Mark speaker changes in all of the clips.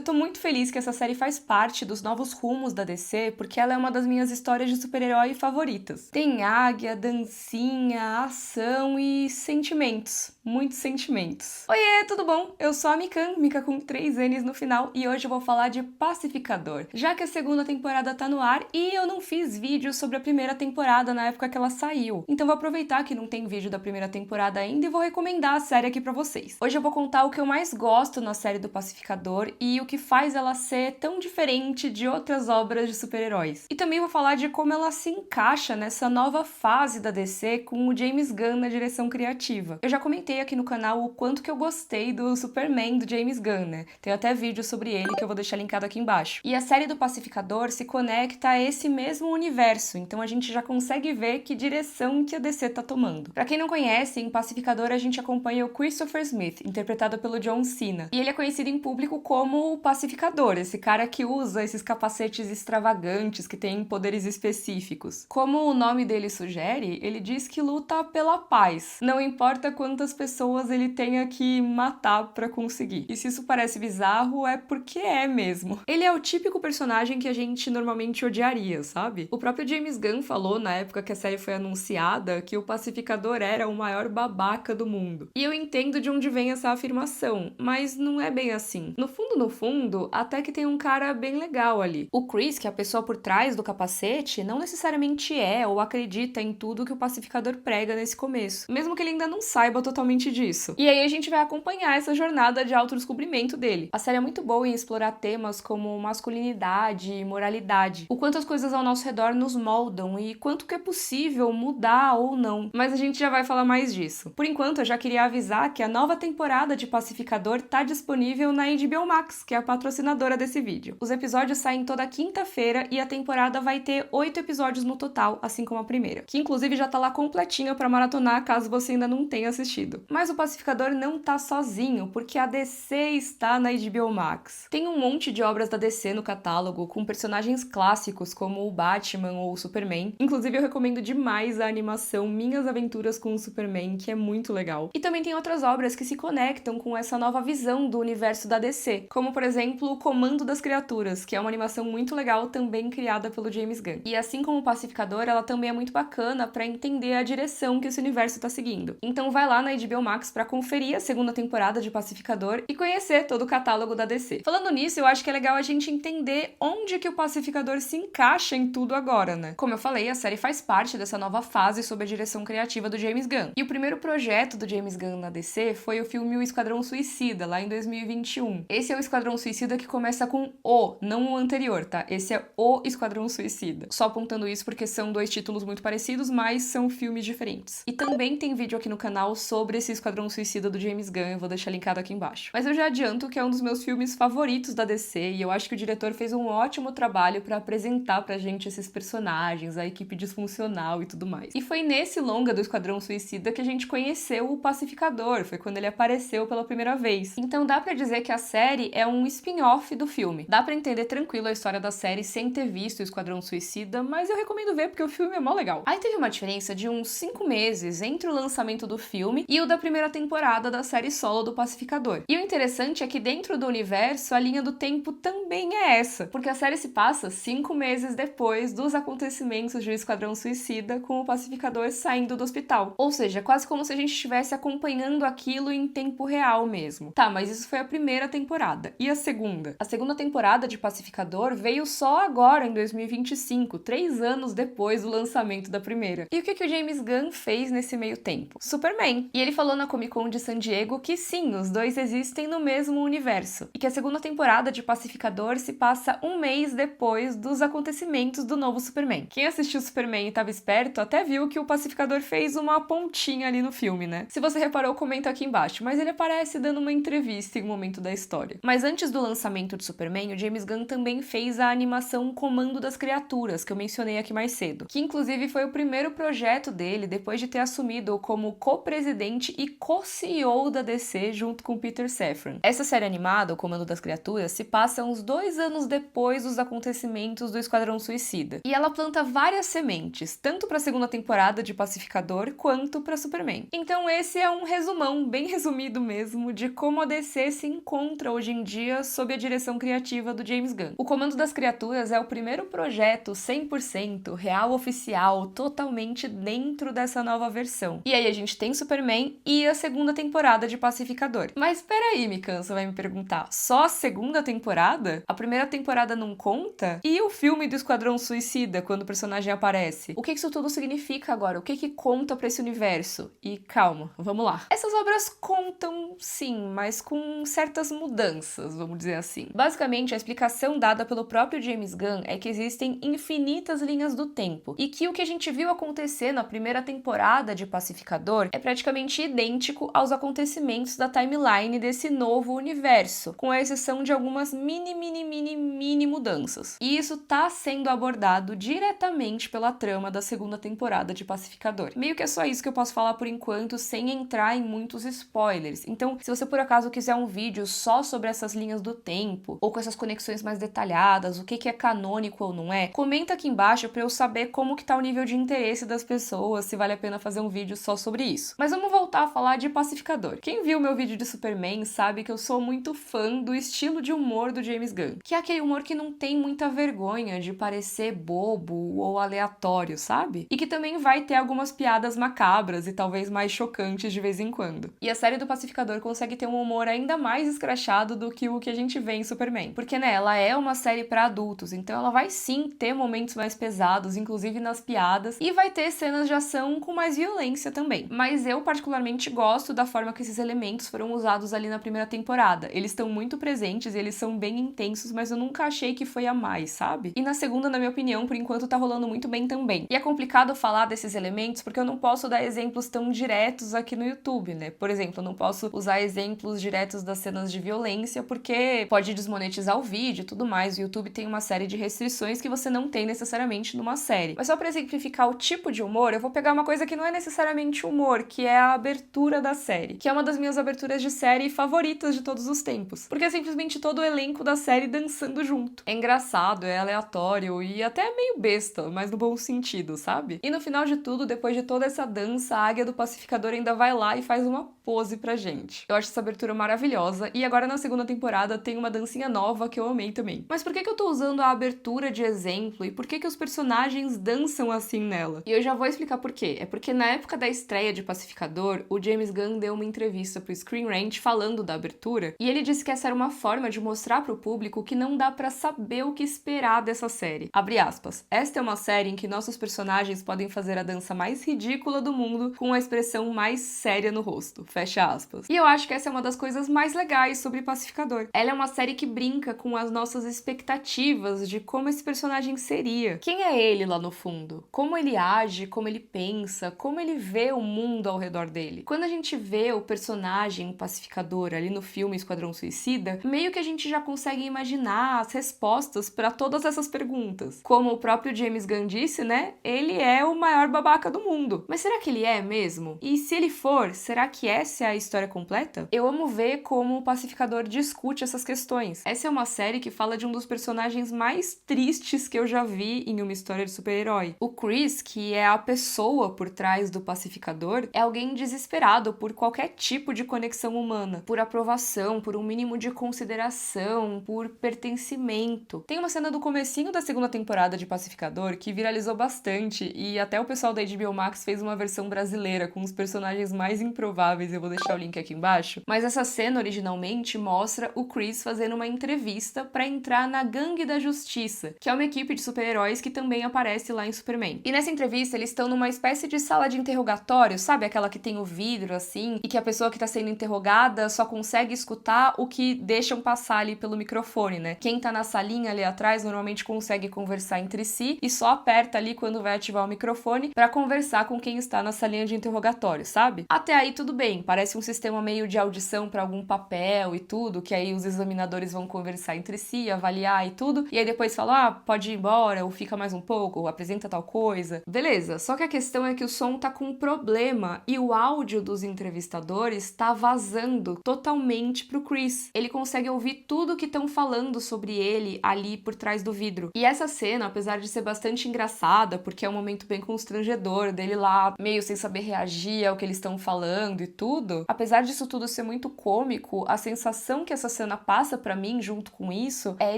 Speaker 1: tô muito feliz que essa série faz parte dos novos rumos da DC, porque ela é uma das minhas histórias de super-herói favoritas. Tem águia, dancinha, ação e sentimentos. Muitos sentimentos. Oiê, tudo bom? Eu sou a Mikan, Mika com 3 N's no final, e hoje eu vou falar de Pacificador, já que a segunda temporada tá no ar e eu não fiz vídeo sobre a primeira temporada na época que ela saiu. Então vou aproveitar que não tem vídeo da primeira temporada ainda e vou recomendar a série aqui pra vocês. Hoje eu vou contar o que eu mais gosto na série do Pacificador e o que faz ela ser tão diferente de outras obras de super-heróis. E também vou falar de como ela se encaixa nessa nova fase da DC com o James Gunn na direção criativa. Eu já comentei aqui no canal o quanto que eu gostei do Superman do James Gunn, né? Tem até vídeo sobre ele que eu vou deixar linkado aqui embaixo. E a série do Pacificador se conecta a esse mesmo universo, então a gente já consegue ver que direção que a DC tá tomando. Pra quem não conhece, em Pacificador a gente acompanha o Christopher Smith, interpretado pelo John Cena. E ele é conhecido em público como o Pacificador, esse cara que usa esses capacetes extravagantes que têm poderes específicos. Como o nome dele sugere, ele diz que luta pela paz, não importa quantas pessoas ele tenha que matar pra conseguir. E se isso parece bizarro, é porque é mesmo. Ele é o típico personagem que a gente normalmente odiaria, sabe? O próprio James Gunn falou na época que a série foi anunciada que o Pacificador era o maior babaca do mundo. E eu entendo de onde vem essa afirmação, mas não é bem assim. No fundo, até que tem um cara bem legal ali. O Chris, que é a pessoa por trás do capacete, não necessariamente é ou acredita em tudo que o Pacificador prega nesse começo, mesmo que ele ainda não saiba totalmente disso. E aí a gente vai acompanhar essa jornada de autodescobrimento dele. A série é muito boa em explorar temas como masculinidade e moralidade, o quanto as coisas ao nosso redor nos moldam e quanto que é possível mudar ou não. Mas a gente já vai falar mais disso. Por enquanto, eu já queria avisar que a nova temporada de Pacificador tá disponível na HBO Max, que é a patrocinadora desse vídeo. Os episódios saem toda quinta-feira e a temporada vai ter 8 episódios no total, assim como a primeira, que inclusive já tá lá completinha pra maratonar caso você ainda não tenha assistido. Mas o Pacificador não tá sozinho, porque a DC está na HBO Max. Tem um monte de obras da DC no catálogo, com personagens clássicos como o Batman ou o Superman. Inclusive eu recomendo demais a animação Minhas Aventuras com o Superman, que é muito legal. E também tem outras obras que se conectam com essa nova visão do universo da DC, como por exemplo O Comando das Criaturas, que é uma animação muito legal também criada pelo James Gunn. E assim como o Pacificador, ela também é muito bacana pra entender a direção que esse universo tá seguindo. Então vai lá na HBO Max pra conferir a segunda temporada de Pacificador e conhecer todo o catálogo da DC. Falando nisso, eu acho que é legal a gente entender onde que o Pacificador se encaixa em tudo agora, né? Como eu falei, a série faz parte dessa nova fase sob a direção criativa do James Gunn. E o primeiro projeto do James Gunn na DC foi o filme O Esquadrão Suicida, lá em 2021. Esse é o Esquadrão Suicida que começa com O, não o anterior, tá? Esse é O Esquadrão Suicida. Só apontando isso porque são dois títulos muito parecidos, mas são filmes diferentes. E também tem vídeo aqui no canal sobre esse Esquadrão Suicida do James Gunn, eu vou deixar linkado aqui embaixo. Mas eu já adianto que é um dos meus filmes favoritos da DC e eu acho que o diretor fez um ótimo trabalho pra apresentar pra gente esses personagens, a equipe disfuncional e tudo mais. E foi nesse longa do Esquadrão Suicida que a gente conheceu o Pacificador, foi quando ele apareceu pela primeira vez. Então dá pra dizer que a série é um spin-off do filme. Dá pra entender tranquilo a história da série sem ter visto o Esquadrão Suicida, mas eu recomendo ver porque o filme é mó legal. Aí teve uma diferença de uns 5 meses entre o lançamento do filme e o da primeira temporada da série solo do Pacificador. E o interessante é que dentro do universo a linha do tempo também é essa, porque a série se passa 5 meses depois dos acontecimentos de O Esquadrão Suicida, com o Pacificador saindo do hospital. Ou seja, quase como se a gente estivesse acompanhando aquilo em tempo real mesmo. Tá, mas isso foi a primeira temporada. E a segunda? A segunda temporada de Pacificador veio só agora, em 2025, 3 anos depois do lançamento da primeira. E o que o James Gunn fez nesse meio tempo? Superman. E ele falou na Comic Con de San Diego que sim, os dois existem no mesmo universo. E que a segunda temporada de Pacificador se passa um mês depois dos acontecimentos do novo Superman. Quem assistiu Superman e estava esperto até viu que o Pacificador fez uma pontinha ali no filme, né? Se você reparou, comenta aqui embaixo, mas ele aparece dando uma entrevista em um momento da história. Mas antes do lançamento de Superman, o James Gunn também fez a animação Comando das Criaturas, que eu mencionei aqui mais cedo, que inclusive foi o primeiro projeto dele depois de ter assumido como co-presidente presidente e co-CEO da DC junto com Peter Safran. Essa série animada, O Comando das Criaturas, se passa uns 2 anos depois dos acontecimentos do Esquadrão Suicida. E ela planta várias sementes, tanto para a segunda temporada de Pacificador quanto para Superman. Então esse é um resumão, bem resumido mesmo, de como a DC se encontra hoje em dia sob a direção criativa do James Gunn. O Comando das Criaturas é o primeiro projeto 100% real, oficial, totalmente dentro dessa nova versão. E aí a gente tem Superman e a segunda temporada de Pacificador. Mas peraí, Mikança vai me perguntar, só a segunda temporada? A primeira temporada não conta? E o filme do Esquadrão Suicida, quando o personagem aparece? O que isso tudo significa agora? O que conta pra esse universo? E calma, vamos lá. Essas obras contam, sim, mas com certas mudanças, vamos dizer assim. Basicamente, a explicação dada pelo próprio James Gunn é que existem infinitas linhas do tempo e que o que a gente viu acontecer na primeira temporada de Pacificador é praticamente idêntico aos acontecimentos da timeline desse novo universo, com a exceção de algumas mini mudanças. E isso tá sendo abordado diretamente pela trama da segunda temporada de Pacificador. Meio que é só isso que eu posso falar por enquanto, sem entrar em muitos spoilers. Então, se você por acaso quiser um vídeo só sobre essas linhas do tempo, ou com essas conexões mais detalhadas, o que é canônico ou não é, comenta aqui embaixo pra eu saber como que tá o nível de interesse das pessoas, se vale a pena fazer um vídeo só sobre isso. Mas vamos voltar a falar de Pacificador. Quem viu meu vídeo de Superman sabe que eu sou muito fã do estilo de humor do James Gunn, que é aquele humor que não tem muita vergonha de parecer bobo ou aleatório, sabe? E que também vai ter algumas piadas macabras e talvez mais chocantes de vez em quando. E a série do Pacificador consegue ter um humor ainda mais escrachado do que o que a gente vê em Superman. Porque, né, ela é uma série pra adultos, então ela vai sim ter momentos mais pesados, inclusive nas piadas, e vai ter cenas de ação com mais violência também. Mas eu particularmente gosto da forma que esses elementos foram usados ali na primeira temporada. Eles estão muito presentes e eles são bem intensos, mas eu nunca achei que foi a mais, sabe? E na segunda, na minha opinião, por enquanto tá rolando muito bem também. E é complicado falar desses elementos porque eu não posso dar exemplos tão diretos aqui no YouTube, né? Por exemplo, eu não posso usar exemplos diretos das cenas de violência porque pode desmonetizar o vídeo e tudo mais. O YouTube tem uma série de restrições que você não tem necessariamente numa série. Mas só pra exemplificar o tipo de humor, eu vou pegar uma coisa que não é necessariamente humor, que é a abertura da série, que é uma das minhas aberturas de série favoritas de todos os tempos. Porque é simplesmente todo o elenco da série dançando junto. É engraçado, é aleatório e até meio besta, mas no bom sentido, sabe? E no final de tudo, depois de toda essa dança, a Águia do Pacificador ainda vai lá e faz uma pose pra gente. Eu acho essa abertura maravilhosa e agora na segunda temporada tem uma dancinha nova que eu amei também. Mas por que eu tô usando a abertura de exemplo e por que os personagens dançam assim nela? E eu já vou explicar por quê. É porque na época da estreia de Pacificador, o James Gunn deu uma entrevista pro Screen Rant falando da abertura e ele disse que essa era uma forma de mostrar pro público que não dá pra saber o que esperar dessa série. Abre aspas. Esta é uma série em que nossos personagens podem fazer a dança mais ridícula do mundo com a expressão mais séria no rosto. Fecha aspas. E eu acho que essa é uma das coisas mais legais sobre Pacificador. Ela é uma série que brinca com as nossas expectativas de como esse personagem seria. Quem é ele lá no fundo? Como ele age, como ele pensa, como ele vê o mundo ao redor dele. Quando a gente vê o personagem Pacificador ali no filme Esquadrão Suicida, meio que a gente já consegue imaginar as respostas para todas essas perguntas. Como o próprio James Gunn disse, né? Ele é o maior babaca do mundo. Mas será que ele é mesmo? E se ele for, será que essa é a história completa? Eu amo ver como o Pacificador discute essas questões. Essa é uma série que fala de um dos personagens mais tristes que eu já vi em uma história de super-herói. O Chris, que é a pessoa por trás do Pacificador, é alguém desesperado por qualquer tipo de conexão humana, por aprovação, por um mínimo de consideração, por pertencimento. Tem uma cena do comecinho da segunda temporada de Pacificador que viralizou bastante e até o pessoal da HBO Max fez uma versão brasileira com os personagens mais improváveis, eu vou deixar o link aqui embaixo. Mas essa cena originalmente mostra o Chris fazendo uma entrevista para entrar na Gangue da Justiça, que é uma equipe de super-heróis que também aparece lá em Superman. E nessa entrevista eles estão numa espécie de sala de interrogatório, sabe? Aquela que tem o vidro assim, e que a pessoa que tá sendo interrogada só consegue escutar o que deixam passar ali pelo microfone, né? Quem tá na salinha ali atrás normalmente consegue conversar entre si e só aperta ali quando vai ativar o microfone para conversar com quem está na salinha de interrogatório, sabe? Até aí tudo bem, tem? Parece um sistema meio de audição para algum papel e tudo, que aí os examinadores vão conversar entre si, avaliar e tudo, e aí depois falam, pode ir embora, ou fica mais um pouco, ou apresenta tal coisa. Beleza, só que a questão é que o som tá com um problema e o áudio dos entrevistadores tá vazando totalmente pro Chris. Ele consegue ouvir tudo que estão falando sobre ele ali por trás do vidro. E essa cena, apesar de ser bastante engraçada, porque é um momento bem constrangedor dele lá, meio sem saber reagir ao que eles estão falando e tudo, apesar disso tudo ser muito cômico, a sensação que essa cena passa pra mim junto com isso é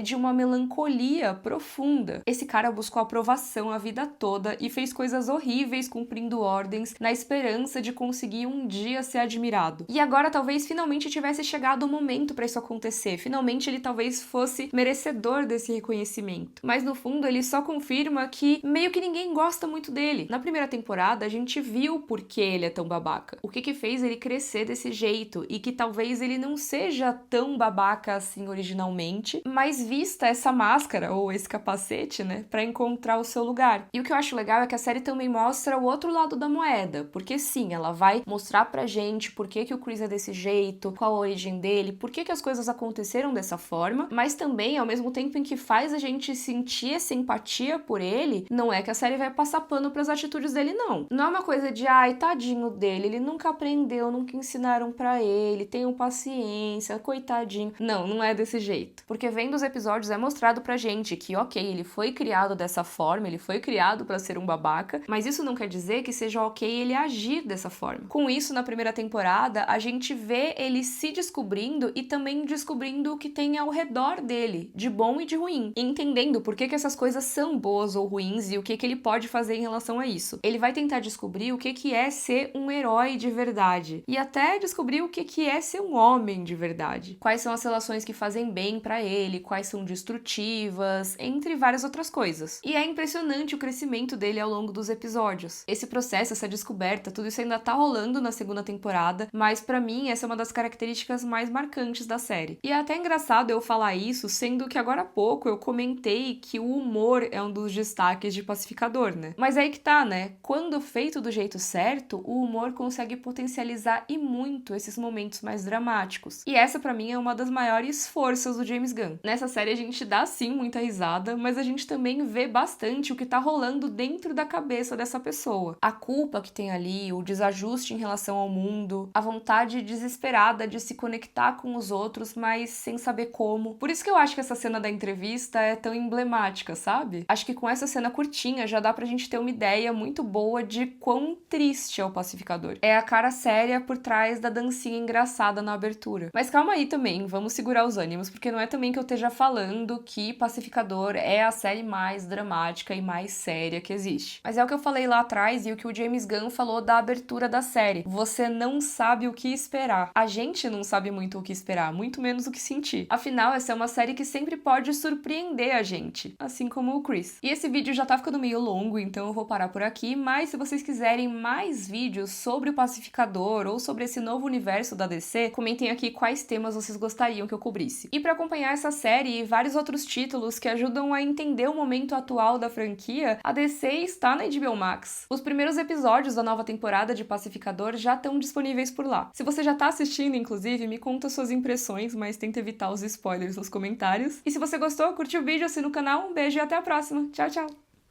Speaker 1: de uma melancolia profunda. Esse cara buscou aprovação a vida toda e fez coisas horríveis cumprindo ordens na esperança de conseguir um dia ser admirado. E agora talvez finalmente tivesse chegado o momento pra isso acontecer. Finalmente ele talvez fosse merecedor desse reconhecimento. Mas no fundo ele só confirma que meio que ninguém gosta muito dele. Na primeira temporada a gente viu por que ele é tão babaca. O que fez ele crescer desse jeito e que talvez ele não seja tão babaca assim originalmente, mas vista essa máscara ou esse capacete, né, pra encontrar o seu lugar. E o que eu acho legal é que a série também mostra o outro lado da moeda, porque sim, ela vai mostrar pra gente por que o Chris é desse jeito, qual a origem dele, por que as coisas aconteceram dessa forma, mas também, ao mesmo tempo em que faz a gente sentir essa empatia por ele, não é que a série vai passar pano pras atitudes dele, não. Não é uma coisa de, ai, tadinho dele, ele nunca aprendeu, nunca ensinaram pra ele, tenham paciência, coitadinho. Não, não é desse jeito. Porque vendo os episódios é mostrado pra gente que, ok, ele foi criado dessa forma, ele foi criado pra ser um babaca, mas isso não quer dizer que seja ok ele agir dessa forma. Com isso, na primeira temporada, a gente vê ele se descobrindo e também descobrindo o que tem ao redor dele, de bom e de ruim, e entendendo por que essas coisas são boas ou ruins e o que ele pode fazer em relação a isso. Ele vai tentar descobrir o que é ser um herói de verdade e até descobrir o que é ser um homem de verdade. Quais são as relações que fazem bem pra ele, quais são destrutivas, entre várias outras coisas. E é impressionante o crescimento dele ao longo dos episódios. Esse processo, essa descoberta, tudo isso ainda tá rolando na segunda temporada, mas pra mim essa é uma das características mais marcantes da série. E é até engraçado eu falar isso, sendo que agora há pouco eu comentei que o humor é um dos destaques de Pacificador, né? Mas aí que tá, né? Quando feito do jeito certo, o humor consegue potencializar e muito esses momentos mais dramáticos. E essa pra mim é uma das maiores forças do James Gunn. Nessa série a gente dá sim muita risada, mas a gente também vê bastante o que tá rolando dentro da cabeça dessa pessoa. A culpa que tem ali, o desajuste em relação ao mundo, a vontade desesperada de se conectar com os outros, mas sem saber como. Por isso que eu acho que essa cena da entrevista é tão emblemática, sabe? Acho que com essa cena curtinha já dá pra gente ter uma ideia muito boa de quão triste é o Pacificador. É a cara séria por trás da dancinha engraçada na abertura. Mas calma aí também, vamos segurar os ânimos, porque não é também que eu esteja falando que Pacificador é a série mais dramática e mais séria que existe. Mas é o que eu falei lá atrás e o que o James Gunn falou da abertura da série. Você não sabe o que esperar. A gente não sabe muito o que esperar, muito menos o que sentir. Afinal, essa é uma série que sempre pode surpreender a gente, assim como o Chris. E esse vídeo já tá ficando meio longo, então eu vou parar por aqui, mas se vocês quiserem mais vídeos sobre o Pacificador ou sobre esse novo universo da DC, comentem aqui quais temas vocês gostariam que eu cobrisse. E pra acompanhar essa série e vários outros títulos que ajudam a entender o momento atual da franquia, a DC está na HBO Max. Os primeiros episódios da nova temporada de Pacificador já estão disponíveis por lá. Se você já tá assistindo, inclusive, me conta suas impressões, mas tenta evitar os spoilers nos comentários. E se você gostou, curte o vídeo, assina o canal, um beijo e até a próxima. Tchau, tchau!